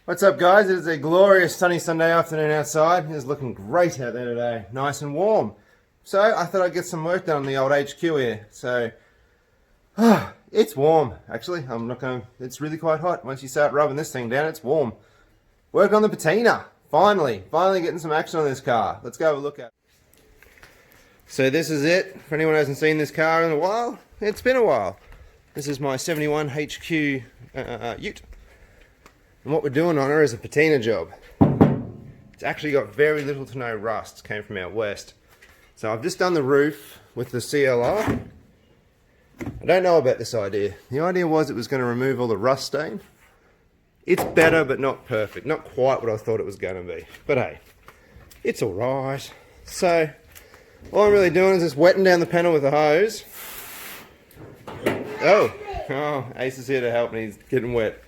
What's up, guys? It is a glorious sunny Sunday afternoon outside. It is looking great out there today, nice and warm. So I thought I'd get some work done on the old HQ here. So it's warm actually. It's really quite hot. Once you start rubbing this thing down, it's warm. Work on the Patina. Finally getting some action on this car. Let's go have a look at it. So this is it. For anyone who hasn't seen this car in a while, it's been a while. This is my 71 HQ Ute. And what we're doing on her is a patina job. It's actually got very little to no rust. It came from out west. So I've just done the roof with the CLR. I don't know about this idea. The idea was it was going to remove all the rust stain. It's better but not perfect. Not quite what I thought it was going to be. But hey, it's alright. So all I'm really doing is just wetting down the panel with a hose. Oh, Ace is here to help me. He's getting wet.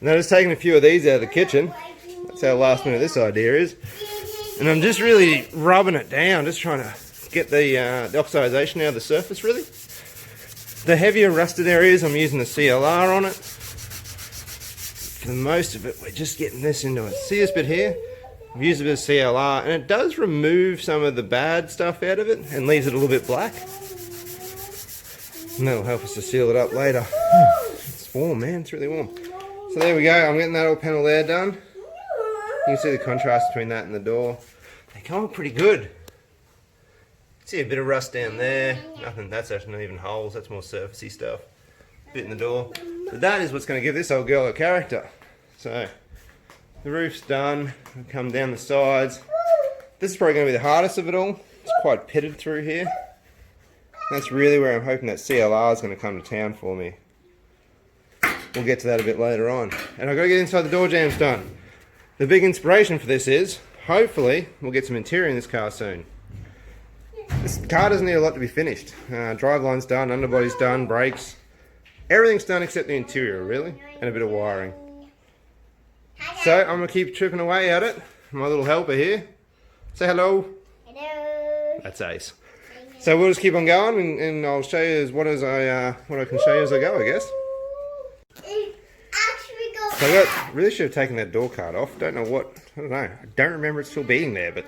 Now just taking a few of these out of the kitchen. That's how last minute this idea is. And I'm just really rubbing it down, just trying to get the oxidization out of the surface really. The heavier rusted areas, I'm using the CLR on it. For the most of it, we're just getting this into it. See this bit here? I've used a bit of CLR and it does remove some of the bad stuff out of it and leaves it a little bit black. And that'll help us to seal it up later. It's warm, man, it's really warm. So there we go, I'm getting that old panel there done. You can see the contrast between that and the door. They come up pretty good. See a bit of rust down there. Nothing, that's actually not even holes, that's more surfacey stuff. Bit in the door. But that is what's going to give this old girl a character. So, the roof's done. I'll come down the sides. This is probably going to be the hardest of it all. It's quite pitted through here. That's really where I'm hoping that CLR is going to come to town for me. We'll get to that a bit later on. And I've got to get inside the door jambs done. The big inspiration for this is, hopefully, we'll get some interior in this car soon. This car doesn't need a lot to be finished. Driveline's done, underbody's done, brakes. Everything's done except the interior, really, and a bit of wiring. So, I'm going to keep chipping away at it. My little helper here. Say hello. Hello. That's Ace. So we'll just keep on going, and I'll show you what I can show you as I go, I guess. So I really should have taken that door card off. I don't know. I don't remember it still being there, but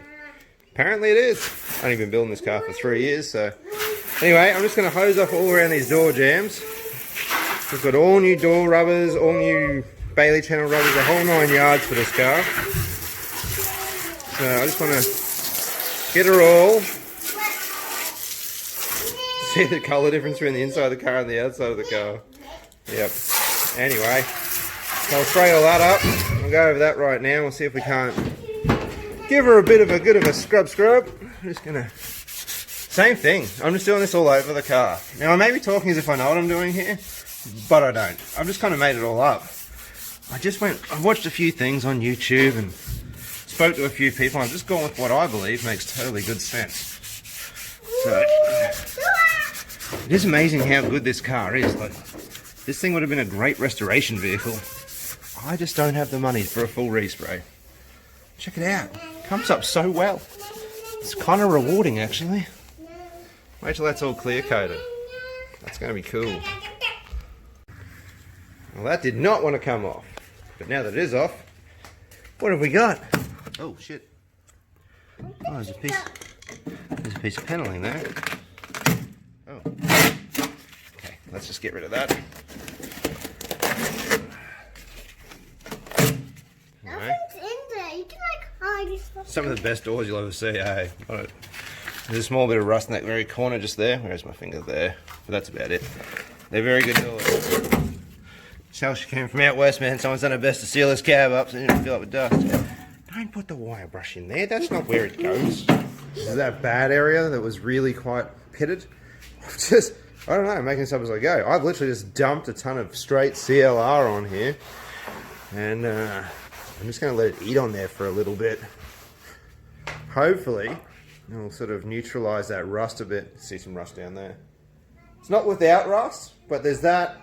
apparently it is. I've only been building this car for 3 years, so. Anyway, I'm just going to hose off all around these door jambs. We've got all new door rubbers, all new Bailey channel rubbers, the whole 9 yards for this car. So I just want to get her all. See the colour difference between the inside of the car and the outside of the car. Yep. Anyway. So I'll spray all that up. I'll go over that right now. We'll see if we can't give her a bit of a scrub. I'm just gonna, same thing. I'm just doing this all over the car. Now I may be talking as if I know what I'm doing here, but I don't. I've just kind of made it all up. I watched a few things on YouTube and spoke to a few people. I've just gone with what I believe makes totally good sense. So it is amazing how good this car is. Like, this thing would have been a great restoration vehicle. I just don't have the money for a full respray. Check it out. Comes up so well. It's kind of rewarding, actually. Wait till that's all clear coated. That's going to be cool. Well, that did not want to come off. But now that it is off, what have we got? Oh, shit. Oh, there's a piece of paneling there. Oh. Okay, let's just get rid of that. Some of the best doors you'll ever see, hey. There's a small bit of rust in that very corner just there. Where's my finger there? But that's about it. They're very good doors. Tell she came from out west, man. Someone's done their best to seal this cab up so it didn't fill up with dust. Don't put the wire brush in there. That's not where it goes. This is that bad area that was really quite pitted. I don't know, making this up as I go. I've literally just dumped a ton of straight CLR on here. And I'm just going to let it eat on there for a little bit. Hopefully, it'll sort of neutralize that rust a bit. See some rust down there. It's not without rust, but there's that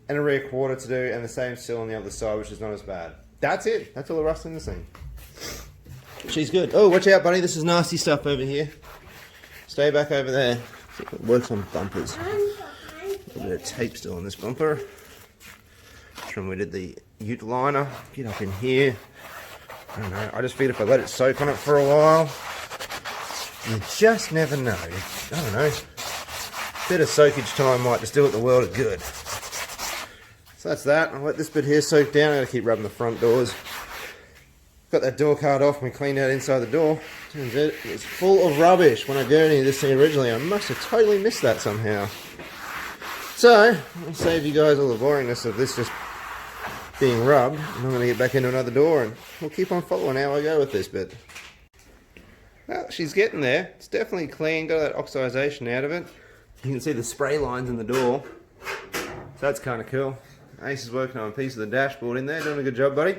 and a rear quarter to do, and the same still on the other side, which is not as bad. That's it. That's all the rust in this thing. She's good. Oh, watch out, buddy. This is nasty stuff over here. Stay back over there. See if it works on bumpers. A little bit of tape still on this bumper. when we did the ute liner. Get up in here. I don't know, I just figured if I let it soak on it for a while, you just never know. I don't know. Bit of soakage time might just do it the world of good. So that's that. I'll let this bit here soak down. I gotta keep rubbing the front doors. Got that door card off and we cleaned out inside the door. Turns out it was full of rubbish when I gurneyed this thing originally. I must have totally missed that somehow. So, I'll save you guys all the boringness of this just being rubbed. And I'm going to get back into another door and we'll keep on following how I go with this bit. Well, she's getting there. It's definitely clean, got that oxidization out of it. You can see the spray lines in the door. So that's kind of cool. Ace is working on a piece of the dashboard in there, doing a good job, buddy.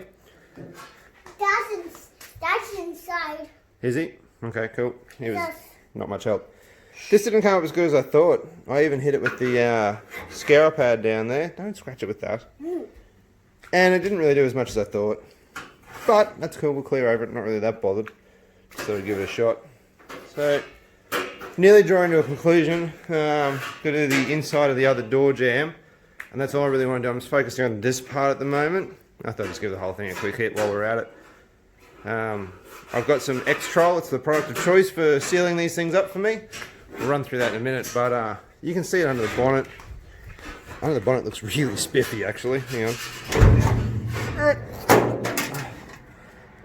That's inside. Is he? Okay, cool. He was not much help. This didn't come up as good as I thought. I even hit it with the scour pad down there. Don't scratch it with that. And it didn't really do as much as I thought. But that's cool, we'll clear over it, not really that bothered. Just thought I'd give it a shot. So, nearly drawing to a conclusion. Got to do the inside of the other door jamb. And that's all I really want to do. I'm just focusing on this part at the moment. I thought I'd just give the whole thing a quick hit while we're at it. I've got some X-Trol, it's the product of choice for sealing these things up for me. We'll run through that in a minute, but you can see it under the bonnet. Under the bonnet looks really spiffy actually. Hang on.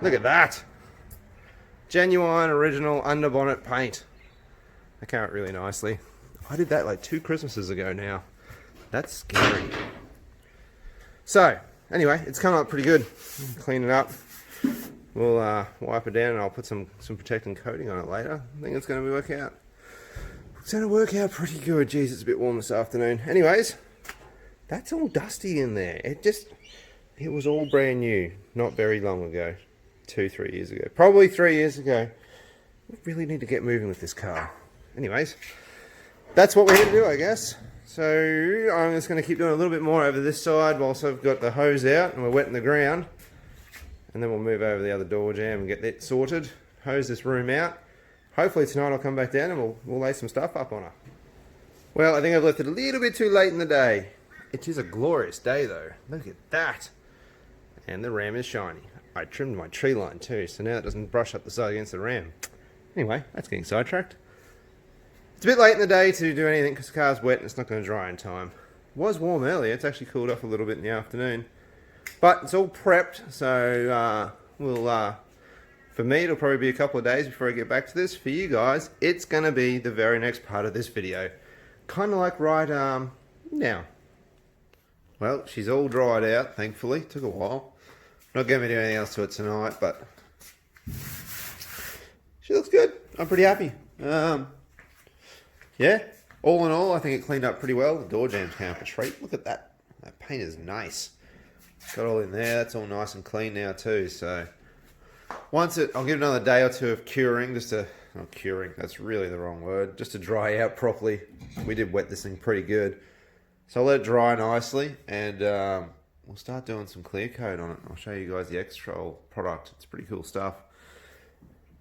Look at that. Genuine original under bonnet paint. That came out really nicely. I did that like 2 Christmases ago now. That's scary. So, anyway, it's come up pretty good. Clean it up. We'll wipe it down and I'll put some protecting coating on it later. I think it's going to work out. It's going to work out pretty good. Jeez, it's a bit warm this afternoon. Anyways, that's all dusty in there. It was all brand new not very long ago. 2-3 years ago. Probably 3 years ago. We really need to get moving with this car. Anyways, that's what we're here to do, I guess. So I'm just going to keep doing a little bit more over this side whilst I've got the hose out and we're wetting the ground. And then we'll move over the other door jamb and get that sorted. Hose this room out. Hopefully tonight I'll come back down and we'll lay some stuff up on her. Well, I think I've left it a little bit too late in the day. It is a glorious day though. Look at that. And the ram is shiny. I trimmed my tree line too, so now it doesn't brush up the side against the ram. Anyway, that's getting sidetracked. It's a bit late in the day to do anything because the car's wet and it's not going to dry in time. It was warm earlier, it's actually cooled off a little bit in the afternoon. But it's all prepped, so for me it'll probably be a couple of days before I get back to this. For you guys, it's going to be the very next part of this video. Kind of like right now. Well, she's all dried out, thankfully. Took a while. Not going to do anything else to it tonight, but she looks good. I'm pretty happy. Yeah, all in all, I think it cleaned up pretty well. The door jambs came up a treat. Look at that. That paint is nice. Got all in there. That's all nice and clean now too. So I'll give it another day or two of curing, not curing, that's really the wrong word, just to dry out properly. We did wet this thing pretty good. So I'll let it dry nicely and we'll start doing some clear coat on it. I'll show you guys the X-Trol product. It's pretty cool stuff.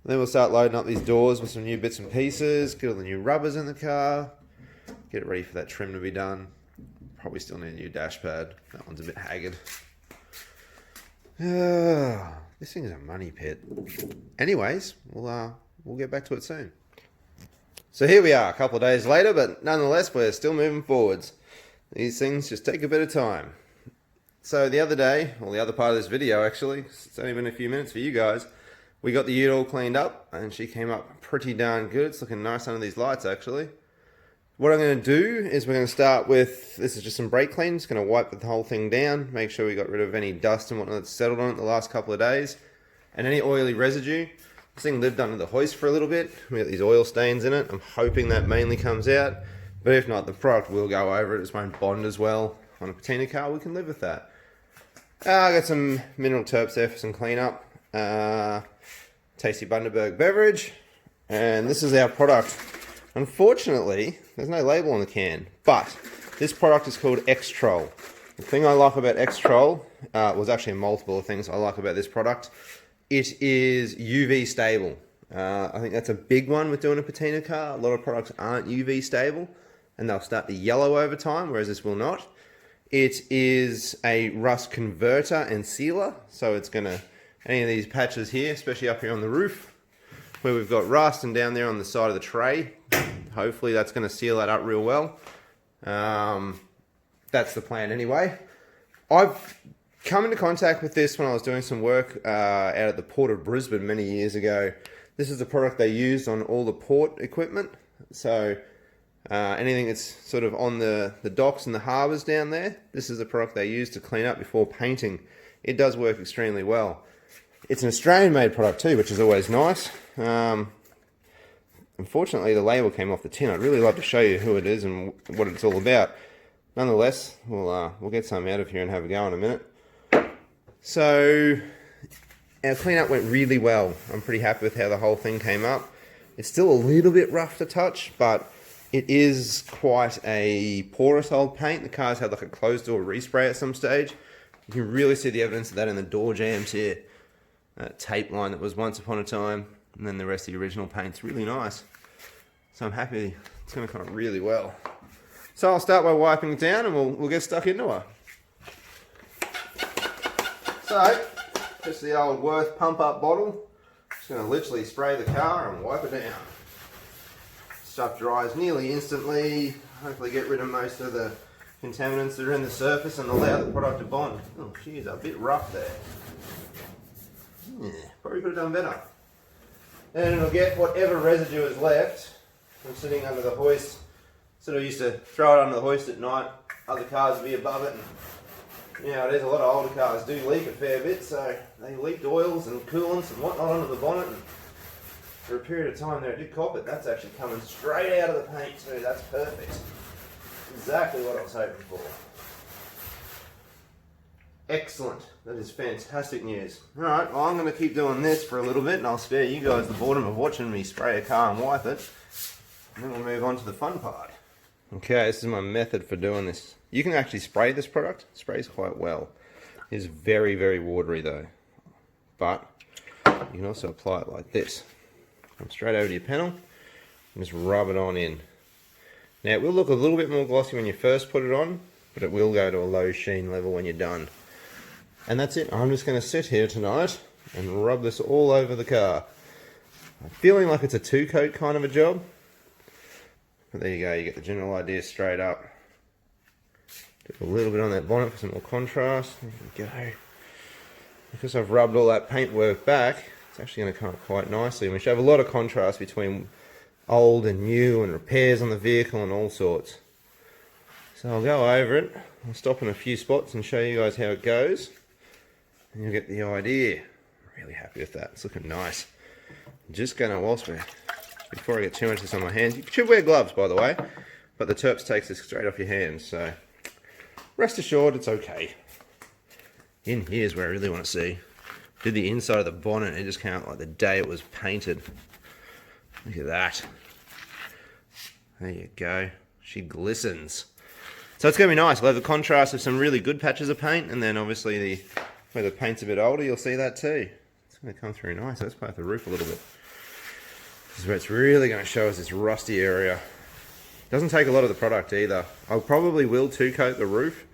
Then we'll start loading up these doors with some new bits and pieces, get all the new rubbers in the car, get it ready for that trim to be done. Probably still need a new dash pad. That one's a bit haggard. This thing is a money pit. Anyways, we'll get back to it soon. So here we are, a couple of days later, but nonetheless, we're still moving forwards. These things just take a bit of time. So the other day, or the other part of this video actually, it's only been a few minutes for you guys, we got the ute all cleaned up, and she came up pretty darn good. It's looking nice under these lights actually. What I'm going to do is we're going to start with, this is just some brake clean. Just going to wipe the whole thing down, make sure we got rid of any dust and whatnot that's settled on it the last couple of days, and any oily residue. This thing lived under the hoist for a little bit. We got these oil stains in it. I'm hoping that mainly comes out, but if not, the product will go over it. It just won't bond as well. On a Patina car, we can live with that. I got some mineral terps there for some cleanup. Tasty Bundaberg beverage, and this is our product. Unfortunately, there's no label on the can, but this product is called X-Trol. The thing I like about X-Trol was actually multiple things I like about this product. It is UV stable. I think that's a big one with doing a Patina car. A lot of products aren't UV stable, and they'll start to yellow over time, whereas this will not. It is a rust converter and sealer, so it's going to, any of these patches here, especially up here on the roof, where we've got rust and down there on the side of the tray, hopefully that's going to seal that up real well. That's the plan anyway. I've come into contact with this when I was doing some work out at the Port of Brisbane many years ago. This is the product they used on all the port equipment. So anything that's sort of on the docks and the harbours down there, this is the product they use to clean up before painting. It does work extremely well. It's an Australian-made product too, which is always nice. Unfortunately, the label came off the tin. I'd really love to show you who it is and what it's all about. Nonetheless, we'll get some out of here and have a go in a minute. So, our cleanup went really well. I'm pretty happy with how the whole thing came up. It's still a little bit rough to touch, but it is quite a porous old paint. The car's had like a closed door respray at some stage. You can really see the evidence of that in the door jambs here. That tape line that was once upon a time, and then the rest of the original paint's really nice. So I'm happy it's going to come up really well. So I'll start by wiping it down and we'll get stuck into her. So, just the old Worth pump up bottle. Just going to literally spray the car and wipe it down. Stuff dries nearly instantly. Hopefully get rid of most of the contaminants that are in the surface and allow the product to bond. Oh geez, a bit rough there. Yeah, probably could have done better. And it'll get whatever residue is left from sitting under the hoist. Sort of used to throw it under the hoist at night. Other cars would be above it. And, you know, there's a lot of older cars do leak a fair bit, so they leaked oils and coolants and whatnot onto the bonnet. And for a period of time there, it did cop it. That's actually coming straight out of the paint too. That's perfect. Exactly what I was hoping for. Excellent. That is fantastic news. Alright, well I'm going to keep doing this for a little bit and I'll spare you guys the boredom of watching me spray a car and wipe it. And then we'll move on to the fun part. Okay, this is my method for doing this. You can actually spray this product. It sprays quite well. It is very, very watery though. But you can also apply it like this. Come straight over to your panel and just rub it on in. Now it will look a little bit more glossy when you first put it on, but it will go to a low sheen level when you're done. And that's it. I'm just going to sit here tonight and rub this all over the car. I'm feeling like it's a two-coat kind of a job. But there you go, you get the general idea straight up. Do a little bit on that bonnet for some more contrast. There you go. Because I've rubbed all that paintwork back, it's actually going to come up quite nicely. And we should have a lot of contrast between old and new and repairs on the vehicle and all sorts. So I'll go over it, I'll stop in a few spots and show you guys how it goes. And you'll get the idea. I'm really happy with that, it's looking nice. I'm just going to, before I get too much of this on my hands, you should wear gloves by the way, but the Terps takes this straight off your hands, so rest assured it's okay. In here is where I really want to see. Did the inside of the bonnet, it just came out like the day it was painted. Look at that. There you go. She glistens. So it's going to be nice. We'll have the contrast of some really good patches of paint, and then obviously where the paint's a bit older, you'll see that too. It's going to come through nice. Let's play with the roof a little bit. This is where it's really going to show us this rusty area. Doesn't take a lot of the product either. I probably will two-coat the roof,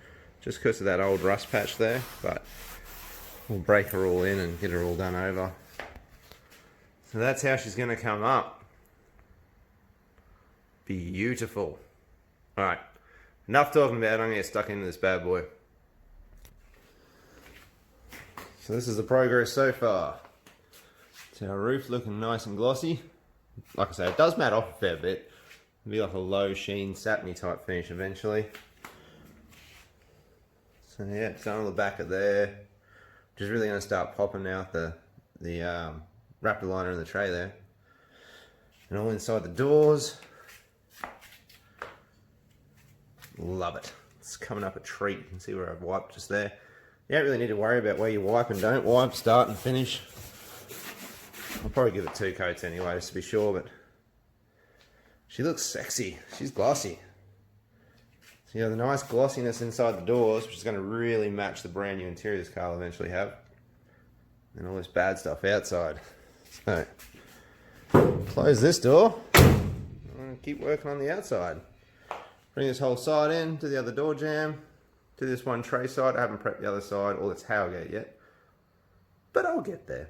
just because of that old rust patch there, but we'll break her all in and get her all done over. So that's how she's going to come up. Beautiful. Alright, enough talking about it, I'm going to get stuck into this bad boy. So this is the progress so far. It's our roof looking nice and glossy. Like I say, it does matte off a fair bit. It'll be like a low sheen, satiny type finish eventually. So yeah, it's done on the back of there. Which is really going to start popping out the Raptor liner in the tray there. And all inside the doors. Love it. It's coming up a treat. You can see where I've wiped just there. You don't really need to worry about where you wipe and don't wipe, start and finish. I'll probably give it 2 coats anyway, just to be sure, but she looks sexy. She's glossy. So you have the nice glossiness inside the doors, which is going to really match the brand new interior this car will eventually have. And all this bad stuff outside. So, close this door. I'm going to keep working on the outside. Bring this whole side in to the other door jamb. to this one tray side. I haven't prepped the other side or the tailgate yet, but I'll get there.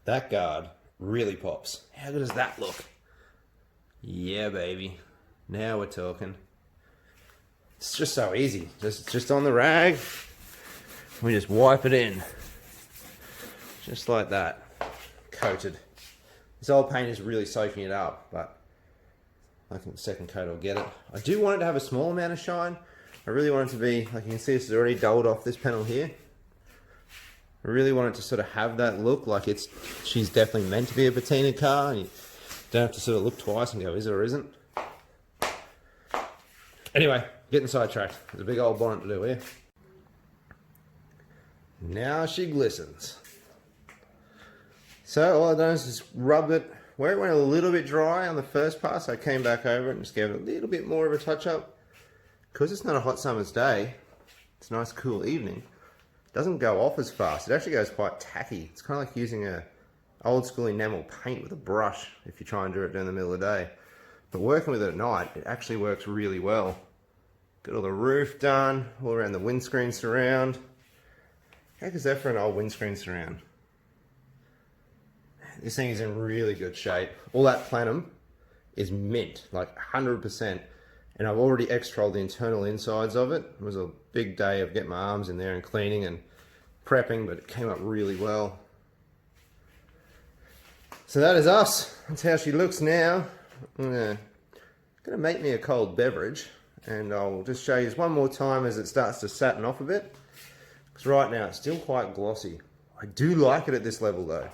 That guard really pops. How good does that look? Yeah, baby. Now we're talking. It's just so easy. Just on the rag. We just wipe it in. Just like that. Coated. This old paint is really soaking it up, but I think the second coat will get it. I do want it to have a small amount of shine. I really want it to be, like you can see, this is already dulled off this panel here. I really want it to sort of have that look, like she's definitely meant to be a Patina car, and you don't have to sort of look twice and go, is it or isn't? Anyway, getting sidetracked. There's a big old bonnet to do here. Now she glistens. So all I've done is just rub it where it went a little bit dry on the first pass. I came back over it and just gave it a little bit more of a touch up. Because it's not a hot summer's day, it's a nice cool evening. It doesn't go off as fast. It actually goes quite tacky. It's kind of like using a old school enamel paint with a brush if you try and do it during the middle of the day. But working with it at night, it actually works really well. Got all the roof done, all around the windscreen surround. How good is that for an old windscreen surround? This thing is in really good shape. All that plenum is mint, like 100%. And I've already X-trolled the internal insides of it. It was a big day of getting my arms in there and cleaning and prepping, but it came up really well. So that is us. That's how she looks now. I'm gonna make me a cold beverage, and I'll just show you one more time as it starts to satin off a bit. Because right now it's still quite glossy. I do like it at this level though.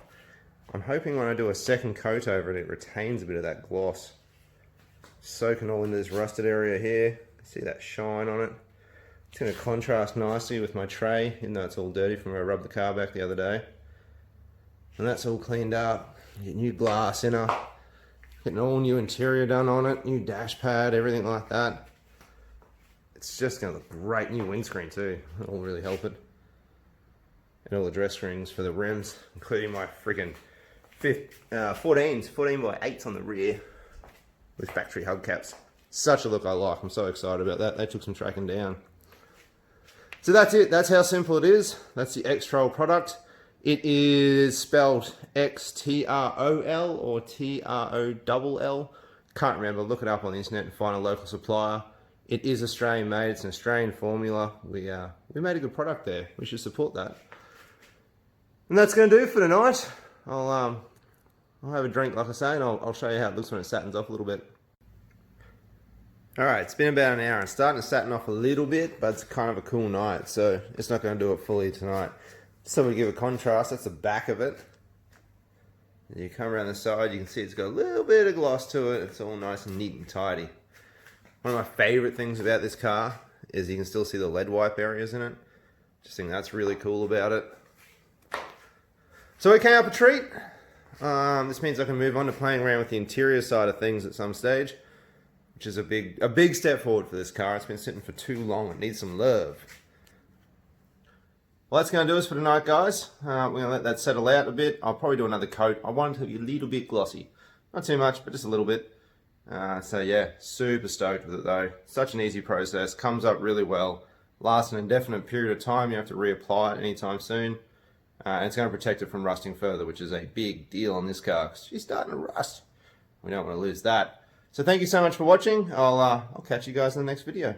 I'm hoping when I do a second coat over it, it retains a bit of that gloss. Soaking all into this rusted area here. See that shine on it. It's going to contrast nicely with my tray, even though it's all dirty from where I rubbed the car back the other day. And that's all cleaned up. Get new glass in her. Getting all new interior done on it. New dash pad, everything like that. It's just going to look great. New windscreen too. That'll really help it. And all the dress strings for the rims, including my freaking 14 by 8s on the rear with factory hubcaps. Such a look I like. I'm so excited about that. They took some tracking down. So that's it. That's how simple it is. That's the X-Troll product. It is spelled X-T-R-O-L or T-R-O-L-L. Can't remember. Look it up on the internet and find a local supplier. It is Australian made. It's an Australian formula. We made a good product there. We should support that. And that's going to do it for tonight. I'll have a drink, like I say, and I'll show you how it looks when it satins off a little bit. Alright, it's been about an hour. It's starting to satin off a little bit, but it's kind of a cool night, so it's not going to do it fully tonight. So we give a contrast. That's the back of it. You come around the side, you can see it's got a little bit of gloss to it. It's all nice and neat and tidy. One of my favourite things about this car is you can still see the lead wipe areas in it. Just think that's really cool about it. So it came up a treat. This means I can move on to playing around with the interior side of things at some stage, which is a big step forward for this car. It's been sitting for too long. It needs some love. Well, that's going to do us for tonight, guys. We're going to let that settle out a bit. I'll probably do another coat. I want it to be a little bit glossy. Not too much, but just a little bit. So yeah, super stoked with it though. Such an easy process. Comes up really well. Lasts an indefinite period of time. You have to reapply it anytime soon. And it's going to protect it from rusting further, which is a big deal on this car because she's starting to rust. We don't want to lose that. So thank you so much for watching. I'll catch you guys in the next video.